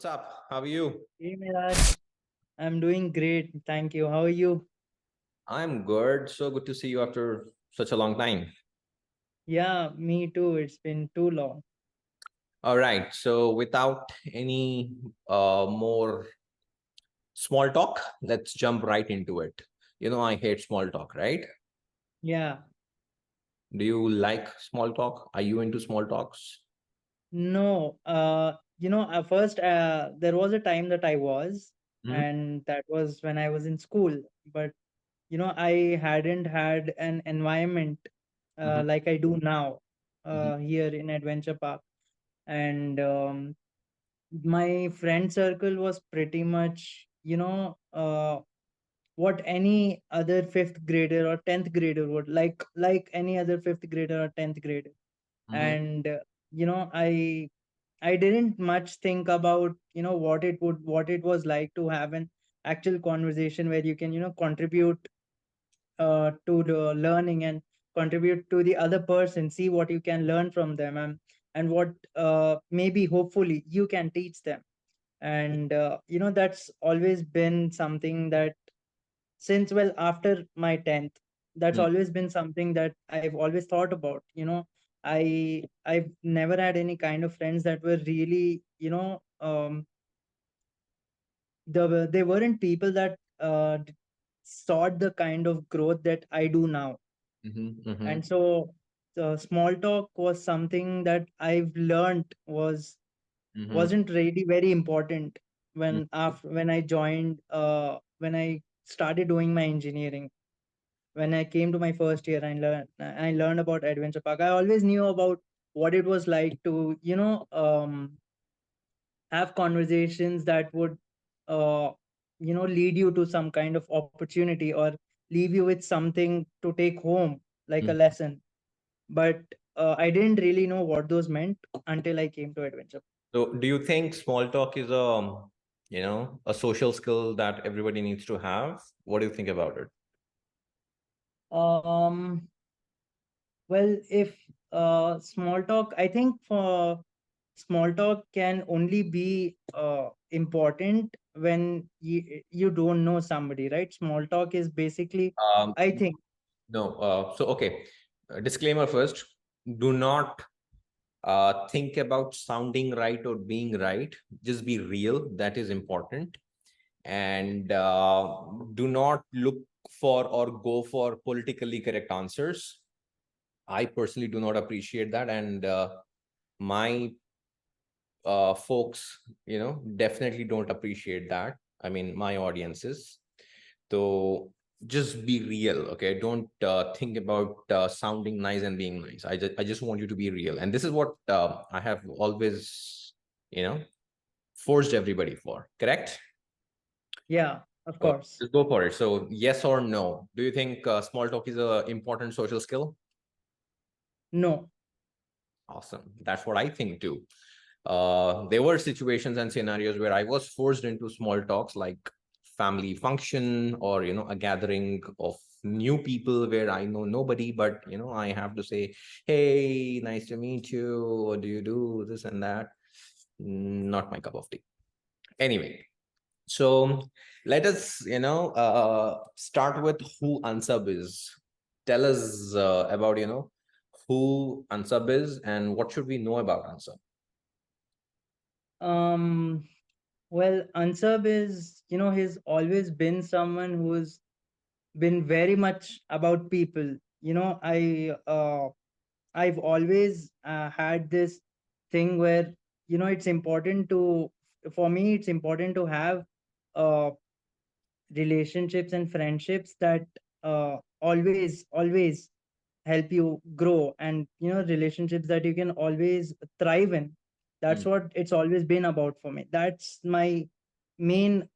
What's up? How are you? Hey Meraj, I'm doing great. Thank you. How are you? I'm good. So good to see you after such a long time. Yeah, me too. It's been too long. All right. So without any more small talk, let's jump right into it. I hate small talk, right? Yeah. Do you like small talk? Are you into small talks? No, at first, there was a time that I was, Hmm. and that was when I was in school. But, I hadn't had an environment Hmm. like I do now Hmm. here in Adventure Park. And my friend circle was pretty much, what any other fifth grader or 10th grader would like any other fifth grader or 10th grader. Hmm. And I didn't much think about what it was like to have an actual conversation where you can contribute to the learning and contribute to the other person, see what you can learn from them, and what maybe hopefully you can teach them. And that's always been something that since, well, after my 10th, that's always been something that I've always thought about. I've never had any kind of friends that were really, they weren't people that sought the kind of growth that I do now. Hmm. Hmm. And so the small talk was something that I've learned Hmm. wasn't really very important when I joined when I started doing my engineering. When I came to my first year and I learned about Adventure Park, I always knew about what it was like to, have conversations that would, uh, lead you to some kind of opportunity or leave you with something to take home, like a lesson. But I didn't really know what those meant until I came to Adventure. So, do you think small talk is a social skill that everybody needs to have? What do you think about it? Um, well, if small talk, I think for small talk can only be important when you don't know somebody, right? Small talk is basically, Um, I think. No. Okay. Disclaimer first. Do not think about sounding right or being right. Just be real. That is important. And do not look for or go for politically correct answers. I personally do not appreciate that. And my folks, definitely don't appreciate that. I mean, my audiences. So just be real, okay? Don't think about sounding nice and being nice. I just want you to be real, and this is what I have always, you know, forced everybody for. Correct? Yeah, of So course. just go for it. So yes or no? Do you think small talk is a important social skill? No. Awesome. That's what I think too. There were situations and scenarios where I was forced into small talks like family function or a gathering of new people where I know nobody, but I have to say, hey, nice to meet you. What do you do? This and that. Not my cup of tea. Anyway, so let us start with who Ansab is. Tell us about who Ansab is and what should we know about Ansab. um well, Ansab is, he's always been someone who's been very much about people. I've always had this thing where, it's important to, for me, it's important to have uh, relationships and friendships that always help you grow, and, relationships that you can always thrive in. That's Mm, what it's always been about for me. Main,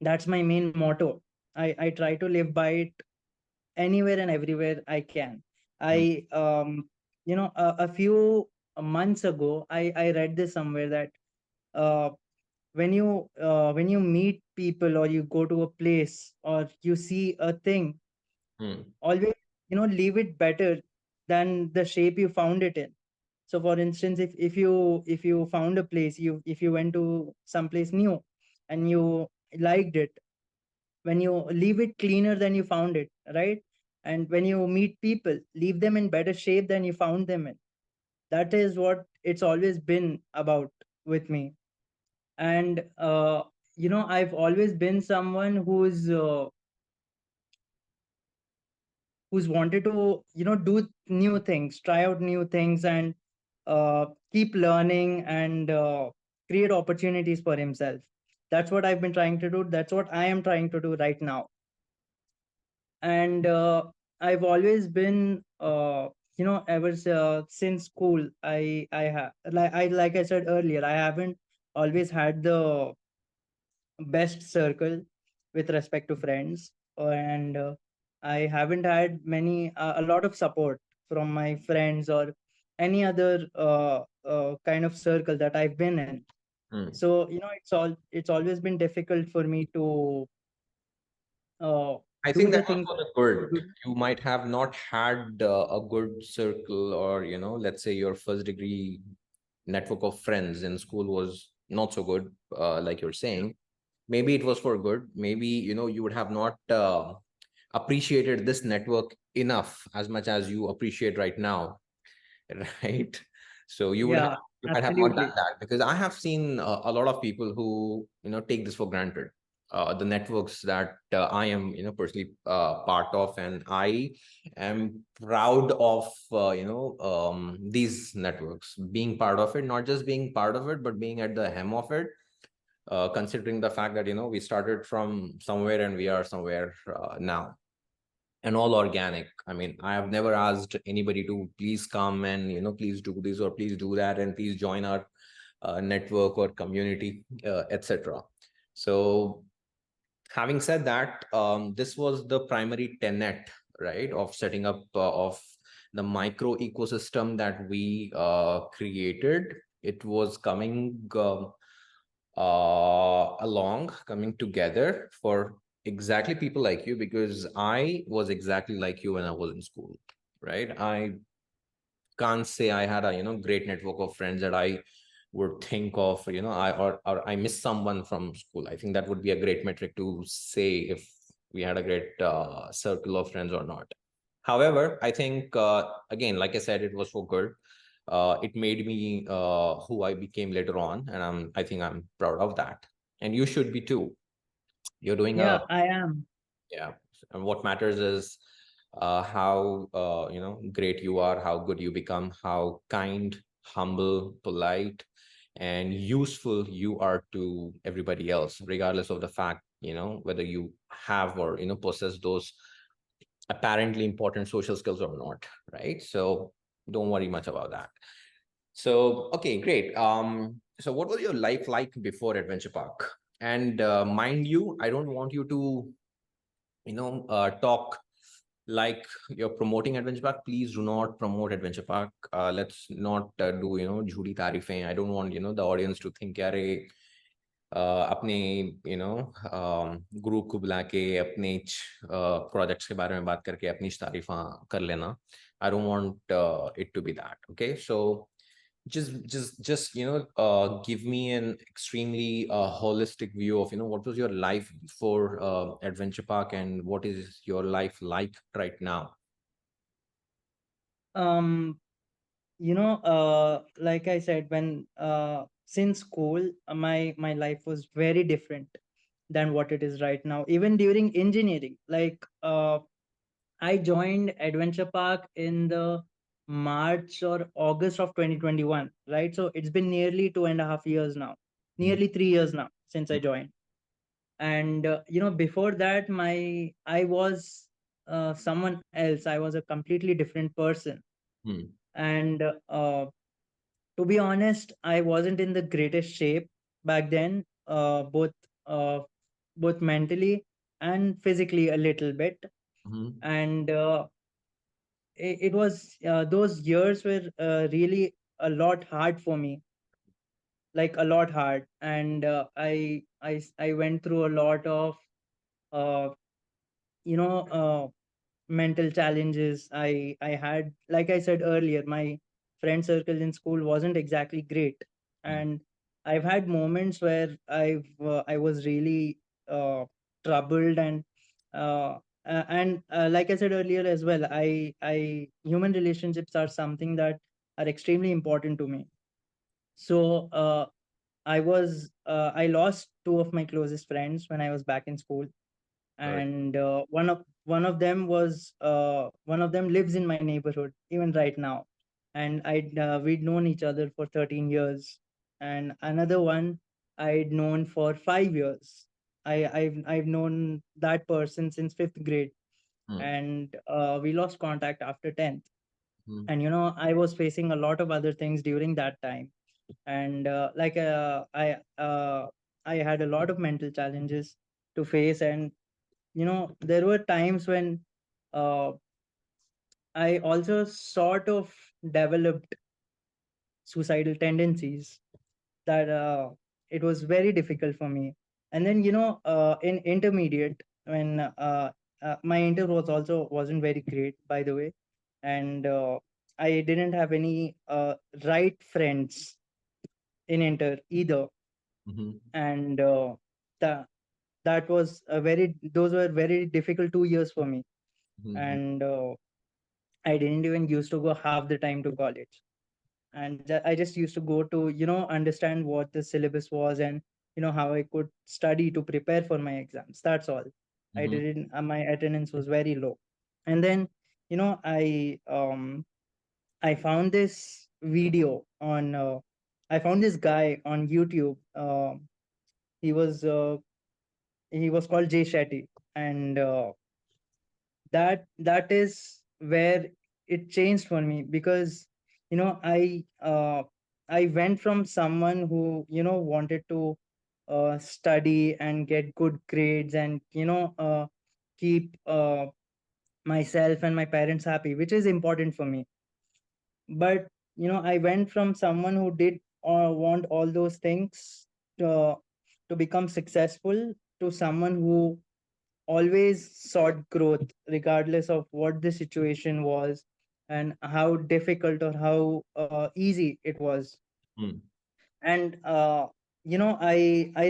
that's my main motto. I try to live by it anywhere and everywhere I can. mm, A few months ago, I read this somewhere that uh, when you meet people or you go to a place or you see a thing, mm, always leave it better than the shape you found it in. So for instance, if you found a place, you if you went to some place new and you liked it, when you leave it cleaner than you found it, right? And when you meet people, leave them in better shape than you found them in. That is what it's always been about with me. And I've always been someone who's wanted to do new things, try out new things, and keep learning and create opportunities for himself. That's what I've been trying to do. That's what I am trying to do right now. And I've always been since school, I have like I said earlier, I haven't always had the best circle with respect to friends, and I haven't had a lot of support from my friends or any other kind of circle that I've been in. Hmm. So it's always been difficult for me to I do think the that was things for that the I want to good. do. You might have not had a good circle, or let's say your first degree network of friends in school was not so good, like you're saying. Maybe it was for good. Maybe you would have not appreciated this network enough as much as you appreciate right now. Right? So Yeah, you might have not done absolutely. that, because I have seen a lot of people who take this for granted. The networks that I am personally part of, and I am proud of these networks, being part of it, not just being part of it, but being at the hem of it. Considering the fact that we started from somewhere and we are somewhere now, and all organic. I mean, I have never asked anybody to please come and please do this or please do that and please join our network or community, etc. So having said that, this was the primary tenet, right, of setting up of the micro ecosystem that we created. It was coming together for exactly people like you, because I was exactly like you when I was in school, right? I can't say I had a great network of friends that I would think of, or I miss someone from school. I think that would be a great metric to say if we had a great circle of friends or not. However, I think again, like I said, it was for good. It made me who I became later on, and I think I'm proud of that. And you should be too. You're doing a Yeah, I am. yeah, and what matters is how great you are, how good you become, how kind, humble, polite, and useful you are to everybody else, regardless of the fact whether you have or possess those apparently important social skills or not, right? So don't worry much about that. So okay, great. So what was your life like before Adventure Park? And mind you, I don't want you to talk like you're promoting Adventure Park. Please do not promote Adventure Park. Let's not do jhudi tarife. I don't want the audience to think यार अपने group को बुला के अपने projects के बारे में बात करके अपनी तारीफा कर लेना. I don't want it to be that. Okay, so just give me an extremely holistic view of what was your life before Adventure Park, and what is your life like right now. Um, like I said, when since school, my life was very different than what it is right now. Even during engineering, I joined Adventure Park in the March or August of 2021, right? So it's been nearly 2.5 years now, Mhm. nearly 3 years now since I joined. And before that, my I was someone else. I was a completely different person. Hmm. And to be honest, I wasn't in the greatest shape back then, uh, both mentally and physically a little bit. Mhm. And it was those years were really a lot hard for me, like a lot hard. And I went through a lot of uh, you know uh, mental challenges. I had, like I said earlier, my friend circle in school wasn't exactly great. mm, And I've had moments where I was really troubled, and like I said earlier as well, I human relationships are something that are extremely important to me. So I lost two of my closest friends when I was back in school, sorry. and one of them lives in my neighborhood even right now, and we'd known each other for 13 years, and another one I'd known for 5 years. I've known that person since 5th grade, Mm, and we lost contact after 10th. mm, And I was facing a lot of other things during that time, and I had a lot of mental challenges to face. And there were times when uh, I also sort of developed suicidal tendencies, that it was very difficult for me. And then in intermediate, when my inter was also wasn't very great, by the way, and I didn't have any right friends in inter either. mhm, And that that was a very those were very difficult 2 years for me. mhm, And I didn't even used to go half the time to college, and I just used to go to understand what the syllabus was, and how I could study to prepare for my exams. That's all. I mhm, didn't. My attendance was very low. And then I found this video on. I found this guy on YouTube. He was uh, he was called Jay Shetty, and that is where it changed for me, because I went from someone who wanted to study and get good grades, and keep myself and my parents happy, which is important for me. But I went from someone who did want all those things to, to become successful, to someone who always sought growth regardless of what the situation was, and how difficult or how easy it was. mm, And I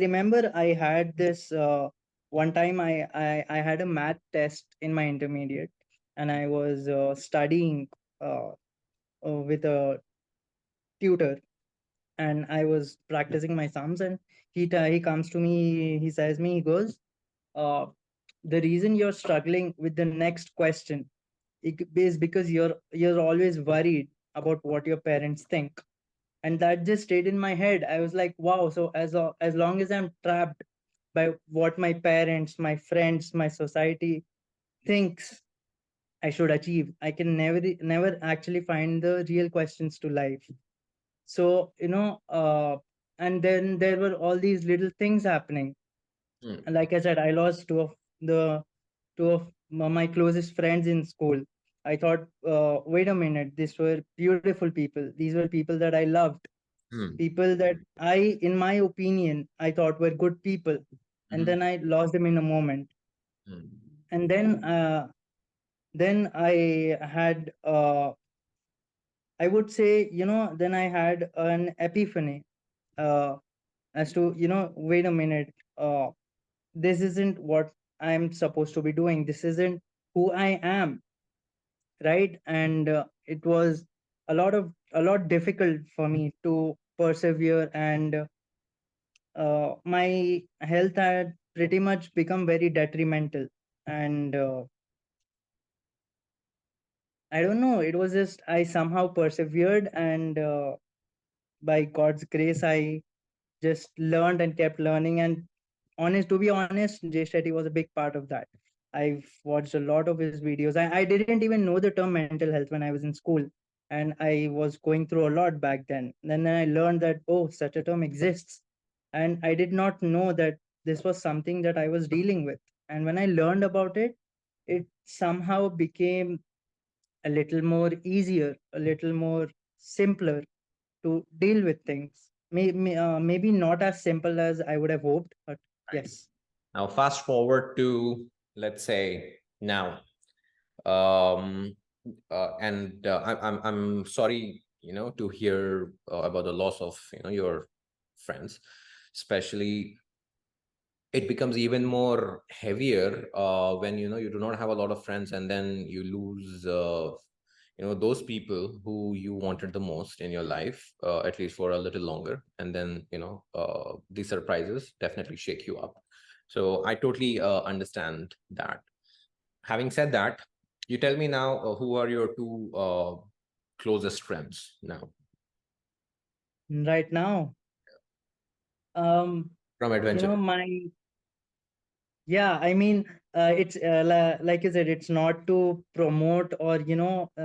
remember I had this one time I had a math test in my intermediate, and I was studying uh, with a tutor, and I was practicing my sums. And he comes to me, he says me, he goes, uh, the reason you're struggling with the next question is because you're always worried about what your parents think. And that just stayed in my head. I was like, wow, so as long as I'm trapped by what my parents, my friends, my society thinks I should achieve, I can never actually find the real questions to life. So and then there were all these little things happening. mm, And like I said, I lost the two of my closest friends in school. I thought, wait a minute, these were beautiful people. These were people that I loved, mm, people that in my opinion, I thought were good people. And mhm, then I lost them in a moment. mm, And then I had, I would say, then I had an epiphany, uh, as to, wait a minute, this isn't what I'm supposed to be doing. This isn't who I am, right? And it was a lot difficult for me to persevere. And my health had pretty much become very detrimental. And I don't know, it was just I somehow persevered, and by God's grace, I just learned and kept learning. And to be honest, Jay Shetty was a big part of that. I've watched a lot of his videos. I didn't even know the term mental health when I was in school, and I was going through a lot back then. Then I learned that, oh, such a term exists, and I did not know that this was something that I was dealing with. And when I learned about it, it somehow became a little more easier, a little more simpler to deal with things. Maybe not as simple as I would have hoped, but right. yes. Now, fast forward to, let's say, now. And I'm sorry, to hear about the loss of your friends, especially. It becomes even more heavier when you do not have a lot of friends, and then you lose those people who you wanted the most in your life, at least for a little longer, and then these surprises definitely shake you up. So I totally understand that. Having said that, you tell me now, who are your two closest friends now Right now, um, from adventure? my yeah, I mean, it's like you said, it's not to promote or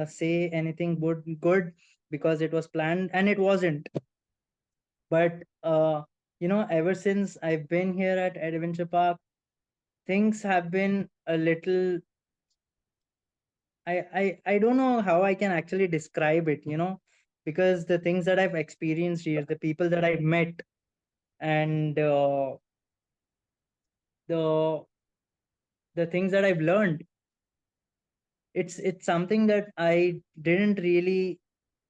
say anything good because it was planned and it wasn't. But ever since I've been here at Adventure Park, things have been a little. I don't know how I can actually describe it. Because the things that I've experienced here, the people that I've met, and the the things that I've learned, it's something that I didn't really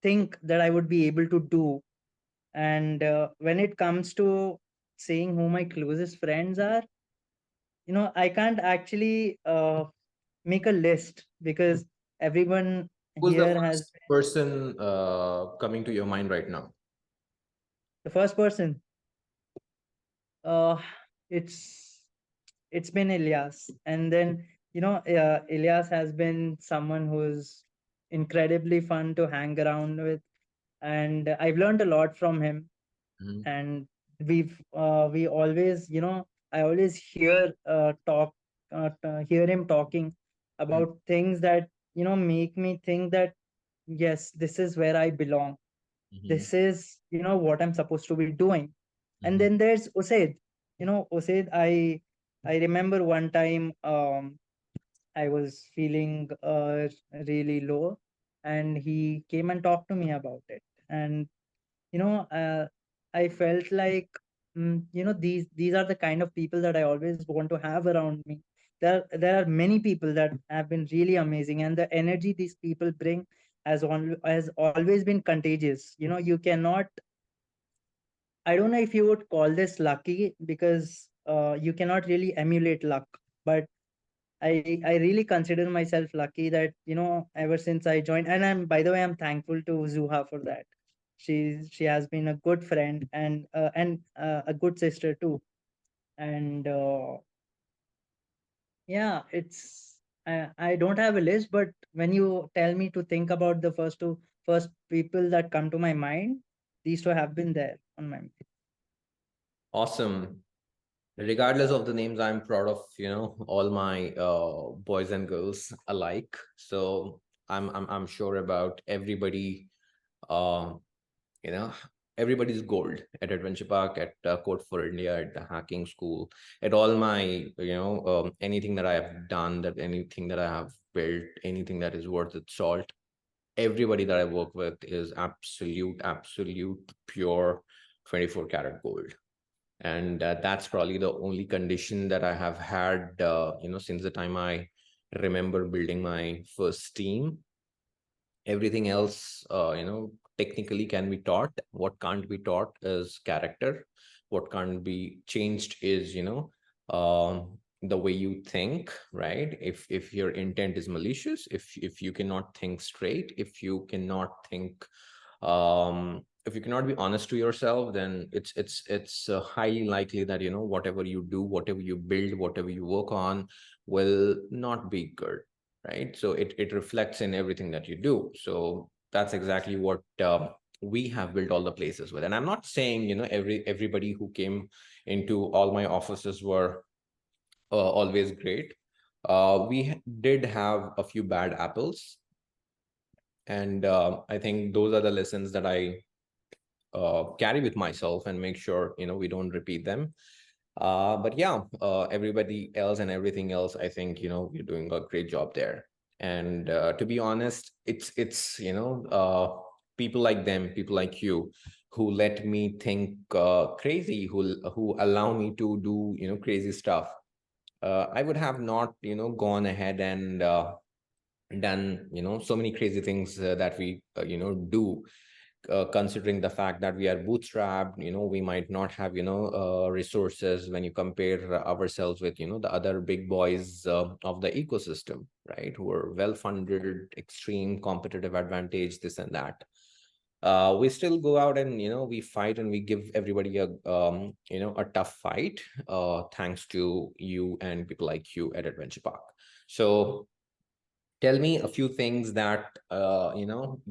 think that I would be able to do. And when it comes to saying who my closest friends are, I can't actually make a list because everyone Who's the here has first person coming to your mind right now? the first person. Uh, it's it's been Ilyas, and then Ilyas has been someone who's incredibly fun to hang around with, and I've learned a lot from him. Mhm, And we always I always hear him talking mhm, about things that make me think that yes, this is where I belong, mhm, this is what I'm supposed to be doing. And mhm, then there's Usaid. Usaid, I remember one time, I was feeling really low, and he came and talked to me about it. And you know uh, I felt like these are the kind of people that I always want to have around me. There are many people that have been really amazing, and the energy these people bring has always been contagious. You cannot, I don't know if you would call this lucky, because you cannot really emulate luck, but I really consider myself lucky that ever since I joined, and by the way, I'm thankful to Zuha for that. She has been a good friend and a good sister too. And yeah, I don't have a list, but when you tell me to think about the first people that come to my mind, these two have been there on my mind. awesome. Regardless of the names, I'm proud of all my boys and girls alike. So I'm sure about everybody. Uh, you know, everybody's gold at Adventure Park, at Code for India, at the hacking school, at all my anything that I have done, that anything that I have built, anything that is worth its salt. Everybody that I work with is absolute pure 24 karat gold. And that's probably the only condition that I have had since the time I remember building my first team. Everything else technically can be taught. What can't be taught is character. What can't be changed is the way you think, right? If your intent is malicious, if you cannot think straight, if you cannot be honest to yourself, then it's highly likely that whatever you do, whatever you build, whatever you work on will not be good, right? So it reflects in everything that you do. So that's exactly what we have built all the places with. And I'm not saying everybody who came into all my offices were always great. We did have a few bad apples, and I think those are the lessons that I carry with myself and make sure we don't repeat them. But yeah, everybody else and everything else, I think you're doing a great job there. And to be honest, it's people like them, people like you, who let me think crazy, who allow me to do crazy stuff. I would have not gone ahead and done so many crazy things that we do. considering the fact that we are bootstrapped, we might not have, resources when you compare ourselves with, the other big boys of the ecosystem, right? Who are well funded, extreme competitive advantage, this and that. We still go out and, we fight and we give everybody a tough fight, thanks to you and people like you at Adventure Park. So tell me a few things that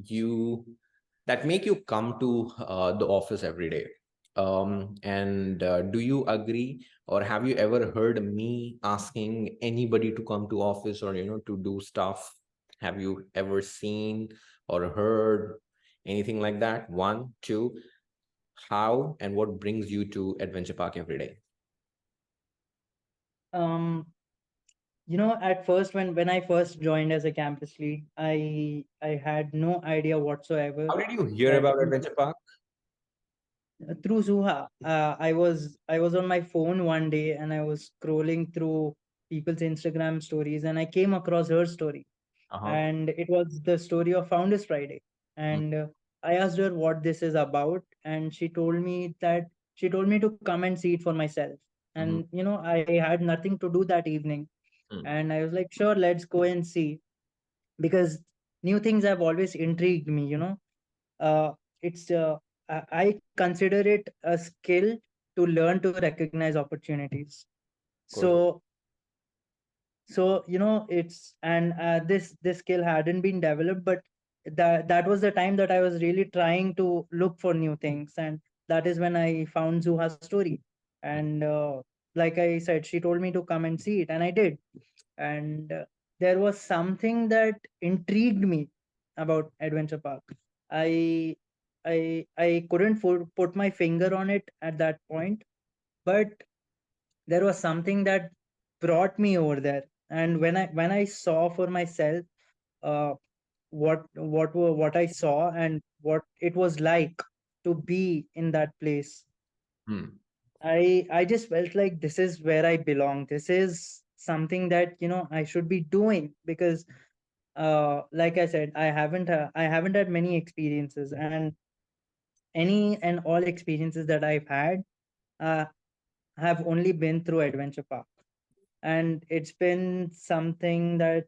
you that make you come to the office every day. And do you agree, or have you ever heard me asking anybody to come to office, or to do stuff? Have you ever seen or heard anything like that? One, two, how and what brings you to Adventure Park every day? Um, at first, when I first joined as a campus lead, I had no idea whatsoever How did you hear that about Adventure Park? through Zuha. I was on my phone one day and I was scrolling through people's Instagram stories and I came across her story, Uh-huh. and it was the story of Founders Friday. And I asked her what this is about, and she told me to come and see it for myself. Mm-hmm. And I had nothing to do that evening, and I was like, sure, let's go and see, because new things have always intrigued me. uh, it's I consider it a skill to learn to recognize opportunities. Good. So it's and this skill hadn't been developed, but that was the time that I was really trying to look for new things, and that is when I found Zuha's story. And like I said, she told me to come and see it, and I did. And there was something that intrigued me about Adventure Park. I i i couldn't put my finger on it at that point, but there was something that brought me over there. And when I saw for myself uh, what I saw and what it was like to be in that place, Hmm. I just felt like this is where I belong. This is something that I should be doing, because like I said, I haven't had many experiences, and any and all experiences that I've had uh, have only been through Adventure Park. And it's been something that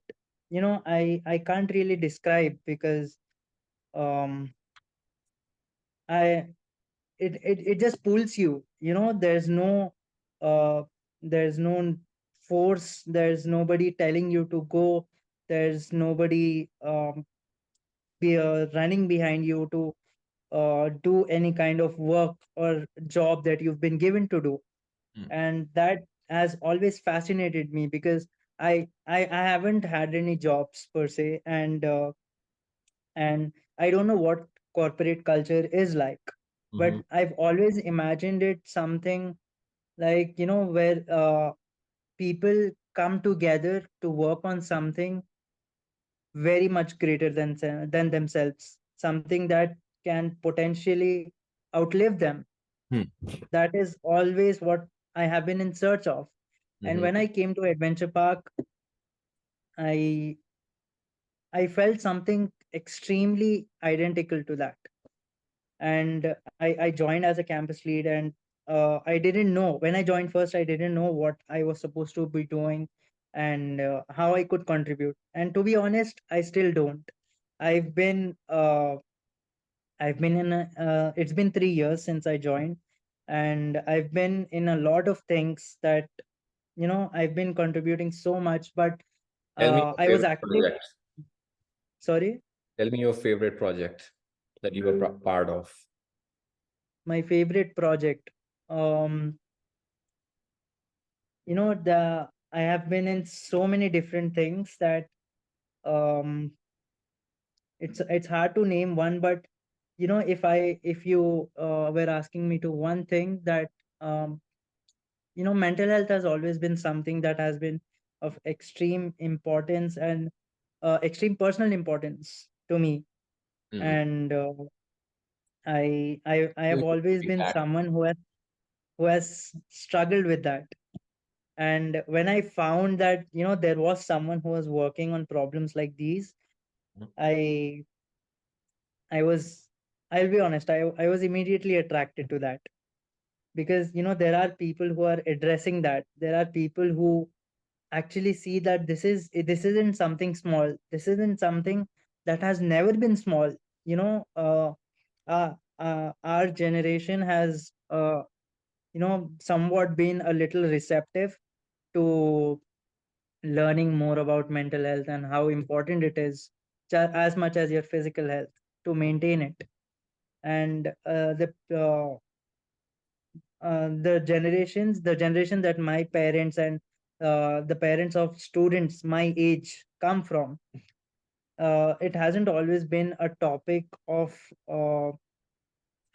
I can't really describe, because um I it just pulls you. Uh there's no force, there's nobody telling you to go, there's nobody running behind you to do any kind of work or job that you've been given to do. Hmm. And that has always fascinated me, because I haven't had any jobs per se, and I don't know what corporate culture is like, but Mm-hmm. I've always imagined it something like, where people come together to work on something very much greater than themselves, something that can potentially outlive them. Hmm. That is always what I have been in search of. And Mm-hmm. when I came to Adventure Park, I I felt something extremely identical to that. And I joined as a campus lead, and I didn't know when I joined first. I didn't know what I was supposed to be doing, and how I could contribute. And to be honest, I still don't. I've been uh, I've been in it's been 3 years since I joined, and I've been in a lot of things that I've been contributing so much. But Tell me your I was favorite actually project. sorry. Tell me your favorite project that you were part of. My favorite project. Um, the I have been in so many different things that um, it's hard to name one. But if you were asking me to one thing, that um, mental health has always been something that has been of extreme importance and extreme personal importance to me. Hmm. And I You have used to always be been that. someone who has struggled with that. And when I found that there was someone who was working on problems like these, Mhm. i i was I'll be honest, I was immediately attracted to that because there are people who are addressing that. There are people who actually see that this isn't something small. This isn't something that has never been small. You know, our generation has somewhat been a little receptive to learning more about mental health and how important it is, as much as your physical health, to maintain it. And the generation that my parents and the parents of students my age come from, it hasn't always been a topic of, uh,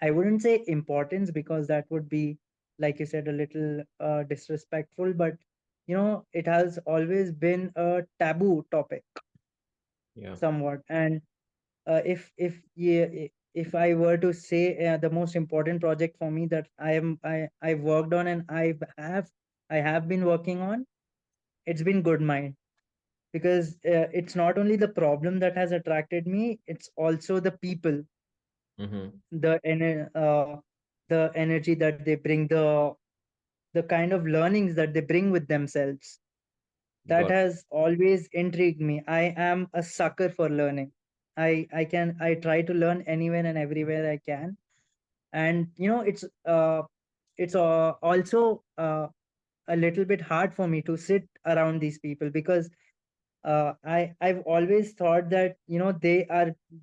I wouldn't say importance, because that would be, like you said, a little disrespectful, but it has always been a taboo topic Yeah. somewhat. And if yeah, if I were to say the most important project for me that I worked on and I have been working on, it's been Good Mind, because it's not only the problem that has attracted me, it's also the people, Mm-hmm. the energy that they bring, the kind of learnings that they bring with themselves. That Got has always intrigued me. I am a sucker for learning. I try to learn anywhere and everywhere I can. And it's also a little bit hard for me to sit around these people, because I've always thought that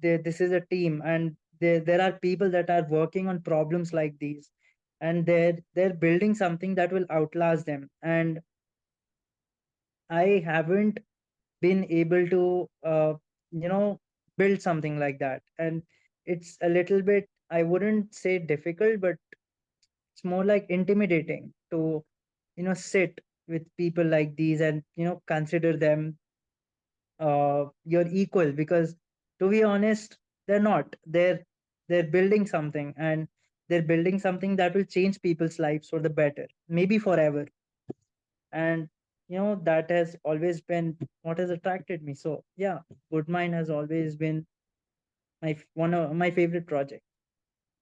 this is a team, and there are people that are working on problems like these, and they're building something that will outlast them. And I haven't been able to you know build something like that. And it's a little bit, I wouldn't say difficult, but it's more like intimidating to sit with people like these and consider them your equal, because to be honest, they're not. They're building something, and they're building something that will change people's lives for the better, maybe forever. And that has always been what has attracted me. So yeah, Good Mind has always been one of my favorite projects.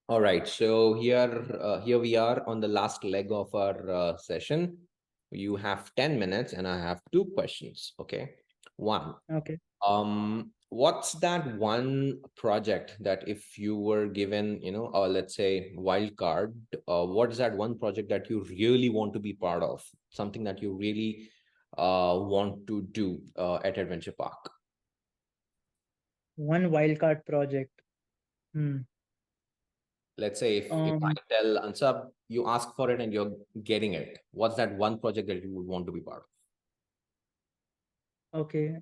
All right. So here we are on the last leg of our session. You have 10 minutes and I have two questions. Okay. One, Okay. what's that one project that if you were given, let's say wild card, what is that one project that you really want to be part of? Something that you really want to do at Adventure Park? One wildcard project. Hmm. Let's say if I um tell Ansab, you ask for it and you're getting it, what's that one project that you would want to be part of? okay.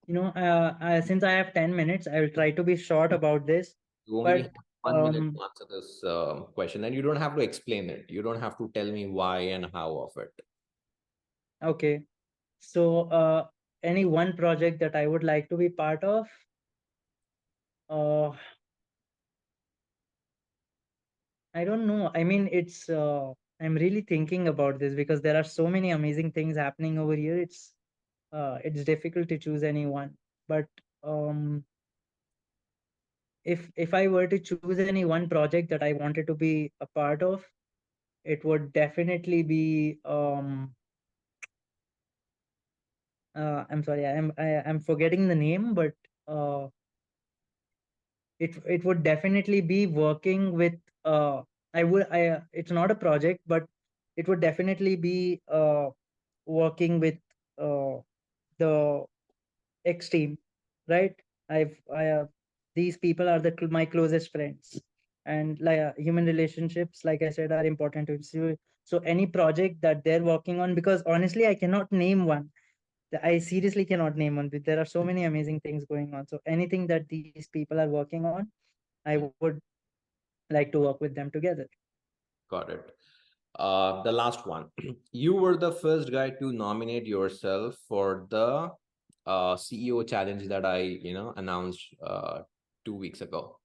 Since I have 10 minutes, I will try to be short about this. You only have But 1 minute to answer this question, and you don't have to explain it. You don't have to tell me why and how of it. okay. So any one project that I would like to be part of, uh I don't know. I mean, I'm really thinking about this because there are so many amazing things happening over here. It's difficult to choose any one. But um if I were to choose any one project that I wanted to be a part of, it would definitely be I'm sorry, I'm forgetting the name, but uh it would definitely be working with uh it's not a project, but it would definitely be working with uh the X team, right? I These people are my closest friends, and like human relationships, like I said, are important to you. So any project that they're working on, because honestly I cannot name one. I seriously cannot name one, but there are so many amazing things going on. So anything that these people are working on, I would like to work with them together. Got it. The last one. You were the first guy to nominate yourself for the CEO challenge that I, announced 2 weeks ago.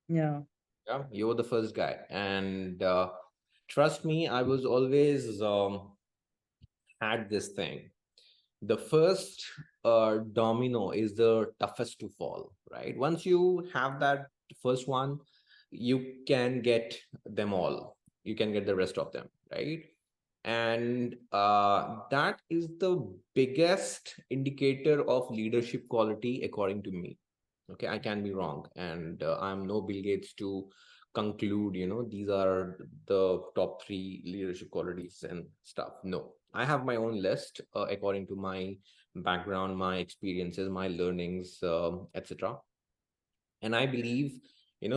Yeah. Yeah, you were the first guy, and trust me, I was always had this thing. The first domino is the toughest to fall, right? Once you have that first one, you can get them all. You can get the rest of them, right? And that is the biggest indicator of leadership quality, according to me. Okay, I can be wrong, and I'm no Bill Gates to conclude, these are the top three leadership qualities and stuff. No, I have my own list according to my background, my experiences, my learnings, etc. And I believe,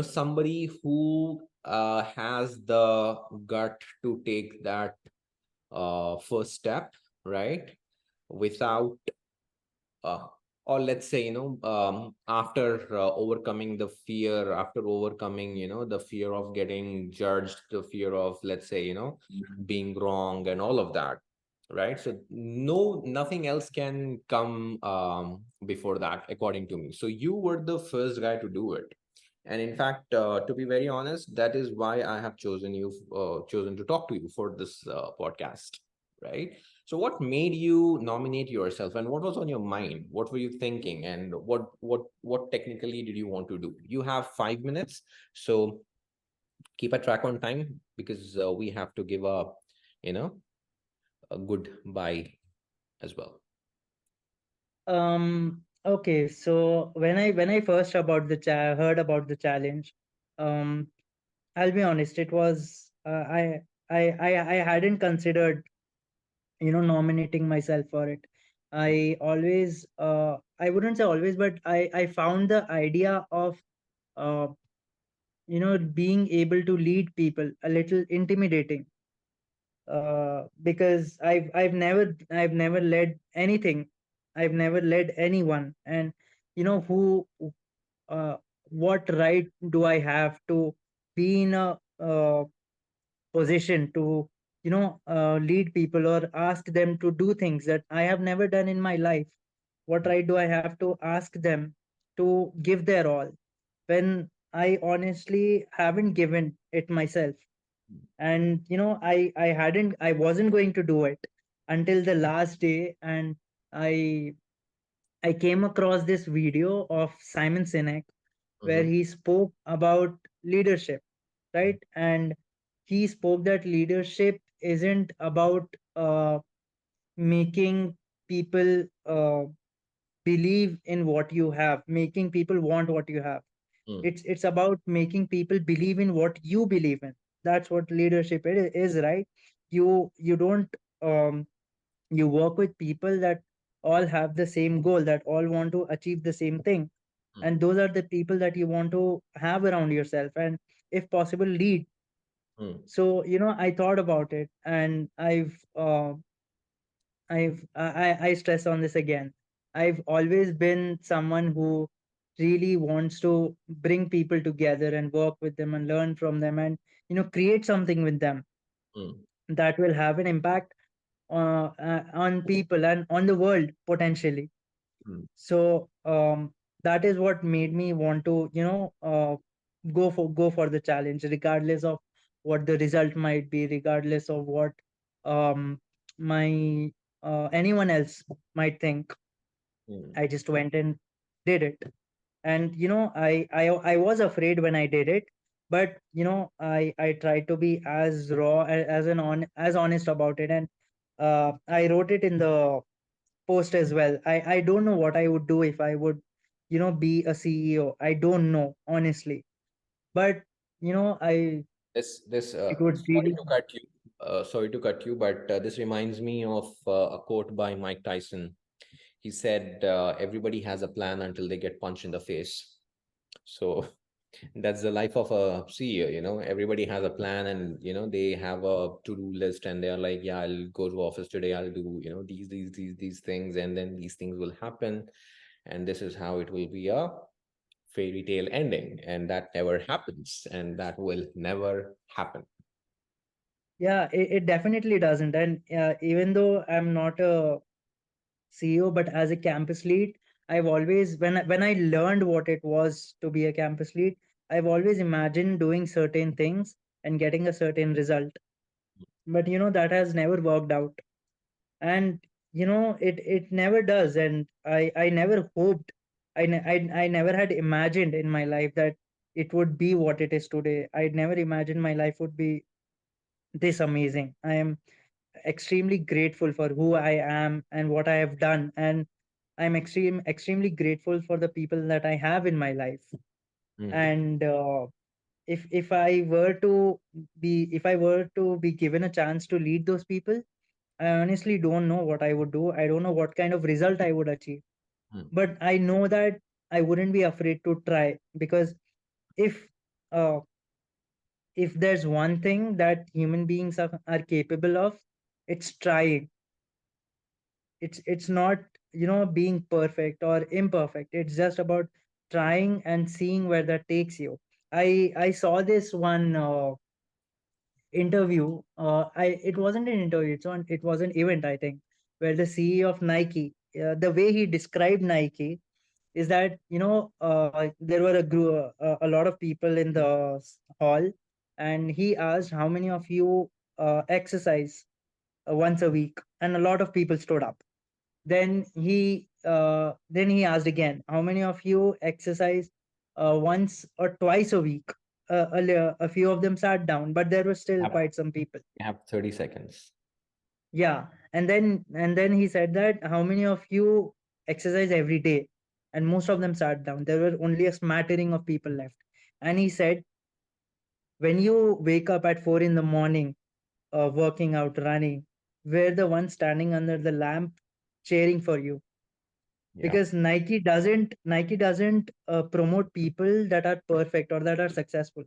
somebody who has the gut to take that first step, right? Without uh, or let's say, after overcoming the fear, after overcoming, the fear of getting judged, the fear of, let's say, being wrong and all of that, right? So no, nothing else can come before that, according to me. So you were the first guy to do it. And in fact, to be very honest, that is why I have chosen to talk to you for this podcast, right? So what made you nominate yourself, and what was on your mind? What were you thinking, and what technically did you want to do? You have 5 minutes, so keep a track on time, because we have to give you know a good bye as well. Okay, so when I first heard about the challenge, um, I'll be honest, it was I hadn't considered, nominating myself for it. I wouldn't say always, but I found the idea of uh, being able to lead people a little intimidating, because I've never led anything. I've never led anyone, and who uh, what right do I have to be in a position to lead people or ask them to do things that I have never done in my life? What right do I have to ask them to give their all when I honestly haven't given it myself? And I wasn't going to do it until the last day, and i I came across this video of Simon Sinek where Mhm, he spoke about leadership, right? And he spoke that leadership isn't about making people believe in what you have, making people want what you have. mm, It's about making people believe in what you believe in. That's what leadership is, right? You don't um you work with people that all have the same goal, that all want to achieve the same thing, mm, and those are the people that you want to have around yourself, and if possible lead. mm, So I thought about it, and I stress on this again. I've always been someone who really wants to bring people together and work with them and learn from them, and create something with them mm, that will have an impact on people and on the world potentially. mm, So that is what made me want to go for the challenge, regardless of what the result might be, regardless of what um my anyone else might think. mm, I just went and did it. And I was afraid when I did it, but I tried to be as raw as honest about it. And I wrote it in the post as well. I don't know what I would do if I would be a CEO. I don't know, honestly. But I this it would sorry really. to cut you, but this reminds me of a quote by Mike Tyson. He said, everybody has a plan until they get punched in the face. So that's the life of a CEO. Everybody has a plan, and they have a to-do list, and they're like, yeah, I'll go to office today, I'll do these things, and then these things will happen, and this is how it will be a fairy tale ending, and that never happens, and that will never happen. Yeah, it definitely doesn't. And even though I'm not a CEO, but as a campus lead, I've always, when I learned what it was to be a campus lead, I've always imagined doing certain things and getting a certain result. But that has never worked out. And it never does. And I never hoped, I never had imagined in my life that it would be what it is today. I never imagined my life would be this amazing. I am extremely grateful for who I am and what I have done, and I'm extremely grateful for the people that I have in my life. Mm, And if I were to be given a chance to lead those people, I honestly don't know what I would do. I don't know what kind of result I would achieve, mm, but I know that I wouldn't be afraid to try, because if uh, if there's one thing that human beings are capable of, it's trying. It's not, being perfect or imperfect. It's just about trying and seeing where that takes you. I saw this one interview. I It wasn't an interview, it was an event, I think, where the CEO of Nike, the way he described Nike is that, there were a lot of people in the hall, and he asked, how many of you exercise once a week, and a lot of people stood up. Then he asked again, how many of you exercise once or twice a week. A few of them sat down, but there were still have, quite some people. you have 30 seconds. Yeah. And then he said that, how many of you exercise every day? And most of them sat down. There were only a smattering of people left. And he said, when you wake up at 4 in the morning, working out, running, we're the ones standing under the lamp cheering for you. Yeah. Because Nike doesn't promote people that are perfect or that are successful.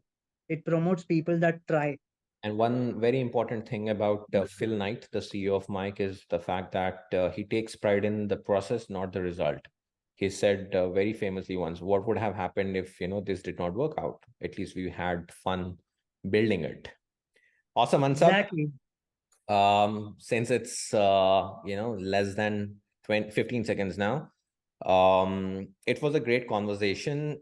It promotes people that try. And one very important thing about Phil Knight, the CEO of Mike, is the fact that he takes pride in the process, not the result. He said very famously once, "What would have happened if this did not work out? At least we had fun building it." Awesome, Ansab. Exactly. Since it's less than 20, 15 seconds now, it was a great conversation.